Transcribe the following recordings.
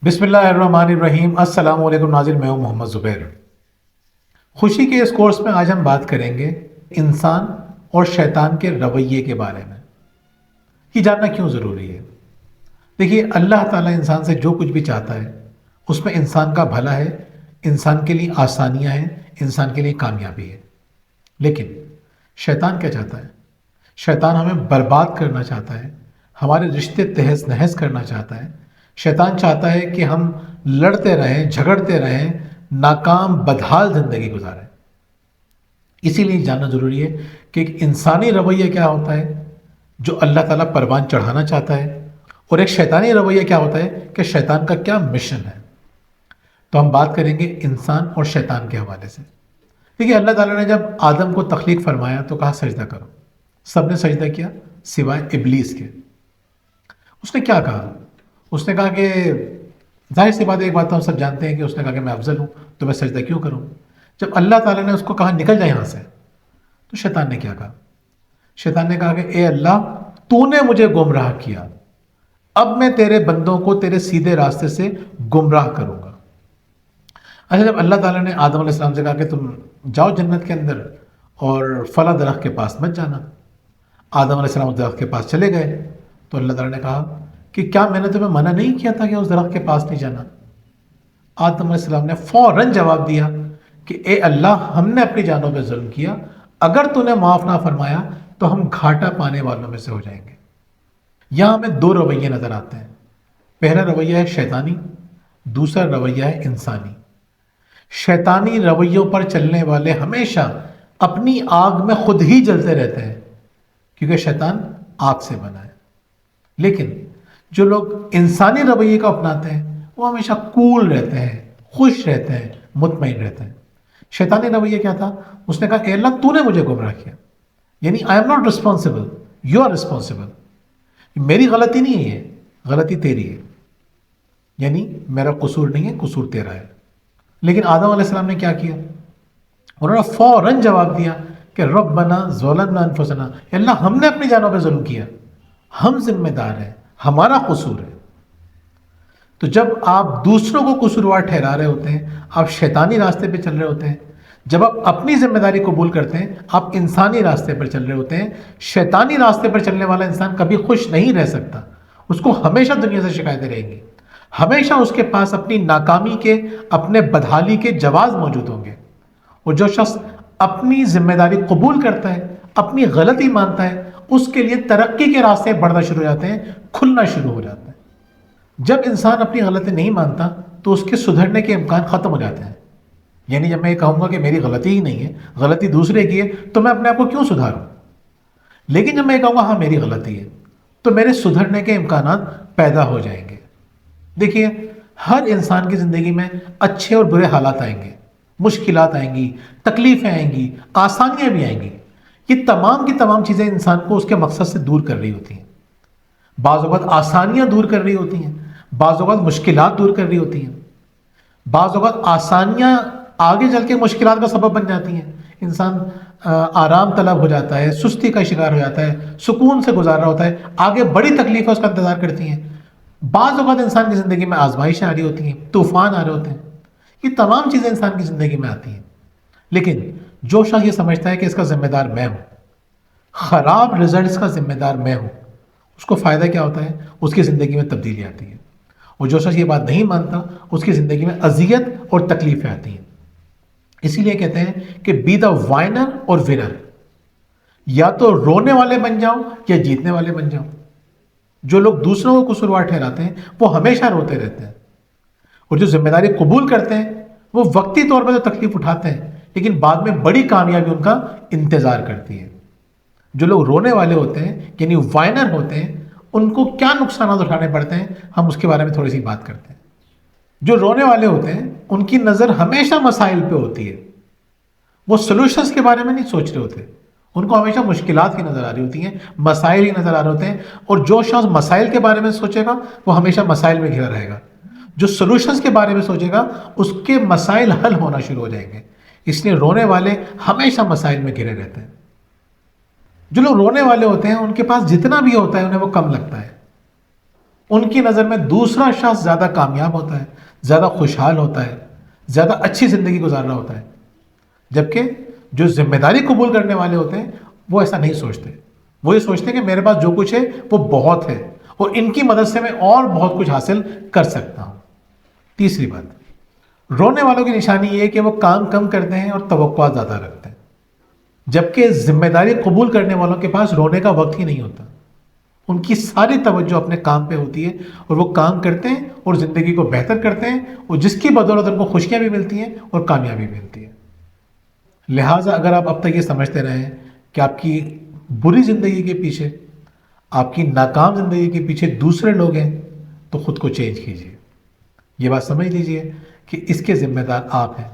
بسم اللہ الرحمن الرحیم۔ السلام علیکم ناظرین، میں ہوں محمد زبیر۔ خوشی کے اس کورس میں آج ہم بات کریں گے انسان اور شیطان کے رویے کے بارے میں۔ یہ جاننا کیوں ضروری ہے؟ دیکھیے، اللہ تعالیٰ انسان سے جو کچھ بھی چاہتا ہے اس میں انسان کا بھلا ہے، انسان کے لیے آسانیاں ہیں، انسان کے لیے کامیابی ہے۔ لیکن شیطان کیا چاہتا ہے؟ شیطان ہمیں برباد کرنا چاہتا ہے، ہمارے رشتے تہس نہس کرنا چاہتا ہے۔ شیطان چاہتا ہے کہ ہم لڑتے رہیں، جھگڑتے رہیں، ناکام بدحال زندگی گزاریں۔ اسی لیے جاننا ضروری ہے کہ ایک انسانی رویہ کیا ہوتا ہے جو اللہ تعالیٰ پروان چڑھانا چاہتا ہے، اور ایک شیطانی رویہ کیا ہوتا ہے کہ شیطان کا کیا مشن ہے۔ تو ہم بات کریں گے انسان اور شیطان کے حوالے سے۔ دیکھیے، اللہ تعالیٰ نے جب آدم کو تخلیق فرمایا تو کہا سجدہ کرو، سب نے سجدہ کیا سوائے ابلیس کے۔ اس نے کیا کہا؟ اس نے کہا کہ ظاہر سی بات ہے، ایک بات تو ہم سب جانتے ہیں کہ اس نے کہا کہ میں افضل ہوں تو میں سجدہ کیوں کروں۔ جب اللہ تعالیٰ نے اس کو کہا نکل جائے یہاں سے، تو شیطان نے کیا کہا؟ شیطان نے کہا کہ اے اللہ، تو نے مجھے گمراہ کیا، اب میں تیرے بندوں کو تیرے سیدھے راستے سے گمراہ کروں گا۔ اچھا، جب اللہ تعالیٰ نے آدم علیہ السلام سے کہا کہ تم جاؤ جنت کے اندر اور فلاں درخت کے پاس مت جانا، آدم علیہ السلام اس درخت کے پاس چلے گئے، تو اللہ تعالیٰ نے کہا کہ کیا میں نے تمہیں منع نہیں کیا تھا کہ اس درخت کے پاس نہیں جانا؟ آدم علیہ السلام نے فوراً جواب دیا کہ اے اللہ، ہم نے اپنی جانوں پہ ظلم کیا، اگر تو نے معاف نہ فرمایا تو ہم گھاٹا پانے والوں میں سے ہو جائیں گے۔ یہاں ہمیں دو رویے نظر آتے ہیں۔ پہلا رویہ ہے شیطانی، دوسرا رویہ ہے انسانی۔ شیطانی رویوں پر چلنے والے ہمیشہ اپنی آگ میں خود ہی جلتے رہتے ہیں، کیونکہ شیطان آگ سے بنا ہے۔ لیکن جو لوگ انسانی رویے کو اپناتے ہیں وہ ہمیشہ کول رہتے ہیں، خوش رہتے ہیں، مطمئن رہتے ہیں۔ شیطانی رویہ کیا تھا؟ اس نے کہا کہ اللہ، تو نے مجھے گمراہ کیا، یعنی I am not responsible, you are responsible. میری غلطی نہیں ہے، غلطی تیری ہے، یعنی میرا قصور نہیں ہے، قصور تیرا ہے۔ لیکن آدم علیہ السلام نے کیا کیا؟ انہوں نے فوراً جواب دیا کہ ربنا ظلمنا انفسنا، اللہ، ہم نے اپنی جانوں پہ ظلم کیا، ہم ذمہ دار ہیں، ہمارا قصور ہے۔ تو جب آپ دوسروں کو قصوروار ٹھہرا رہے ہوتے ہیں، آپ شیطانی راستے پہ چل رہے ہوتے ہیں۔ جب آپ اپنی ذمہ داری قبول کرتے ہیں، آپ انسانی راستے پر چل رہے ہوتے ہیں۔ شیطانی راستے پر چلنے والا انسان کبھی خوش نہیں رہ سکتا، اس کو ہمیشہ دنیا سے شکایتیں رہیں گی، ہمیشہ اس کے پاس اپنی ناکامی کے، اپنے بدحالی کے جواز موجود ہوں گے۔ اور جو شخص اپنی ذمہ داری قبول کرتا ہے، اپنی غلطی مانتا ہے، اس کے لیے ترقی کے راستے بڑھنا شروع ہو جاتے ہیں، کھلنا شروع ہو جاتے ہیں۔ جب انسان اپنی غلطی نہیں مانتا تو اس کے سدھرنے کے امکان ختم ہو جاتے ہیں۔ یعنی جب میں یہ کہوں گا کہ میری غلطی ہی نہیں ہے، غلطی دوسرے کی ہے، تو میں اپنے آپ کو کیوں سدھاروں؟ لیکن جب میں یہ کہوں گا ہاں میری غلطی ہے، تو میرے سدھرنے کے امکانات پیدا ہو جائیں گے۔ دیکھیے، ہر انسان کی زندگی میں اچھے اور برے حالات آئیں گے، مشکلات آئیں گی، تکلیفیں آئیں گی، آسانیاں بھی آئیں گی۔ یہ تمام کی تمام چیزیں انسان کو اس کے مقصد سے دور کر رہی ہوتی ہیں۔ بعض اوقات آسانیاں دور کر رہی ہوتی ہیں، بعض اوقات مشکلات دور کر رہی ہوتی ہیں، بعض اوقات آسانیاں آگے چل کے مشکلات کا سبب بن جاتی ہیں۔ انسان آرام طلب ہو جاتا ہے، سستی کا شکار ہو جاتا ہے، سکون سے گزار رہا ہوتا ہے، آگے بڑی تکلیفیں اس کا انتظار کرتی ہیں۔ بعض اوقات انسان کی زندگی میں آزمائشیں آ رہی ہوتی ہیں، طوفان آ رہے ہوتے ہیں۔ یہ تمام چیزیں انسان کی زندگی میں آتی ہیں، لیکن جو شخص یہ سمجھتا ہے کہ اس کا ذمہ دار میں ہوں، خراب رزلٹس کا ذمہ دار میں ہوں، اس کو فائدہ کیا ہوتا ہے؟ اس کی زندگی میں تبدیلی آتی ہے۔ اور جو شخص یہ بات نہیں مانتا، اس کی زندگی میں اذیت اور تکلیفیں آتی ہیں۔ اسی لیے کہتے ہیں کہ بی دا وائنر اور ونر، یا تو رونے والے بن جاؤ یا جیتنے والے بن جاؤ۔ جو لوگ دوسروں کو قصوروار ٹھہراتے ہیں وہ ہمیشہ روتے رہتے ہیں، اور جو ذمہ داری قبول کرتے ہیں وہ وقتی طور پر تو تکلیف اٹھاتے ہیں، لیکن بعد میں بڑی کامیابی ان کا انتظار کرتی ہے۔ جو لوگ رونے والے ہوتے ہیں، یعنی وائنر ہوتے ہیں، ان کو کیا نقصانات اٹھانے پڑتے ہیں، ہم اس کے بارے میں تھوڑی سی بات کرتے ہیں۔ جو رونے والے ہوتے ہیں ان کی نظر ہمیشہ مسائل پہ ہوتی ہے، وہ سولوشنز کے بارے میں نہیں سوچ رہے ہوتے، ان کو ہمیشہ مشکلات کی نظر آ رہی ہوتی ہیں، مسائل ہی نظر آ رہے ہوتے ہیں۔ اور جو شخص مسائل کے بارے میں سوچے گا وہ ہمیشہ مسائل میں گھرا رہے گا، جو سولوشنز کے بارے میں سوچے گا اس کے مسائل حل ہونا شروع ہو جائیں گے۔ اس لیے رونے والے ہمیشہ مسائل میں گھرے رہتے ہیں۔ جو لوگ رونے والے ہوتے ہیں ان کے پاس جتنا بھی ہوتا ہے انہیں وہ کم لگتا ہے، ان کی نظر میں دوسرا شخص زیادہ کامیاب ہوتا ہے، زیادہ خوشحال ہوتا ہے، زیادہ اچھی زندگی گزار رہا ہوتا ہے، جبکہ جو ذمہ داری قبول کرنے والے ہوتے ہیں وہ ایسا نہیں سوچتے. وہ یہ سوچتے ہیں کہ میرے پاس جو کچھ ہے وہ بہت ہے اور ان کی مدد سے میں اور بہت کچھ حاصل کر سکتا ہوں. تیسری بات، رونے والوں کی نشانی یہ ہے کہ وہ کام کم کرتے ہیں اور توقعات زیادہ رکھتے ہیں، جبکہ ذمہ داری قبول کرنے والوں کے پاس رونے کا وقت ہی نہیں ہوتا. ان کی ساری توجہ اپنے کام پہ ہوتی ہے اور وہ کام کرتے ہیں اور زندگی کو بہتر کرتے ہیں، اور جس کی بدولت ان کو خوشیاں بھی ملتی ہیں اور کامیابی بھی ملتی ہے. لہٰذا اگر آپ اب تک یہ سمجھتے رہے ہیں کہ آپ کی بری زندگی کے پیچھے، آپ کی ناکام زندگی کے پیچھے دوسرے لوگ ہیں، تو خود کو چینج کیجیے. یہ بات سمجھ لیجیے کہ اس کے ذمہ دار آپ ہیں.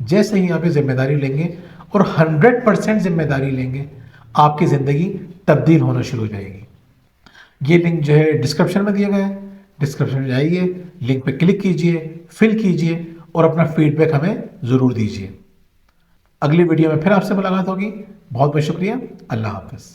جیسے ہی آپ یہ ذمہ داری لیں گے اور 100% ذمہ داری لیں گے، آپ کی زندگی تبدیل ہونا شروع ہو جائے گی. یہ لنک جو ہے ڈسکرپشن میں دیا گیا ہے، ڈسکرپشن میں جائیے، لنک پہ کلک کیجیے، فل کیجیے اور اپنا فیڈ بیک ہمیں ضرور دیجیے. اگلی ویڈیو میں پھر آپ سے ملاقات ہوگی. بہت بہت شکریہ. اللہ حافظ.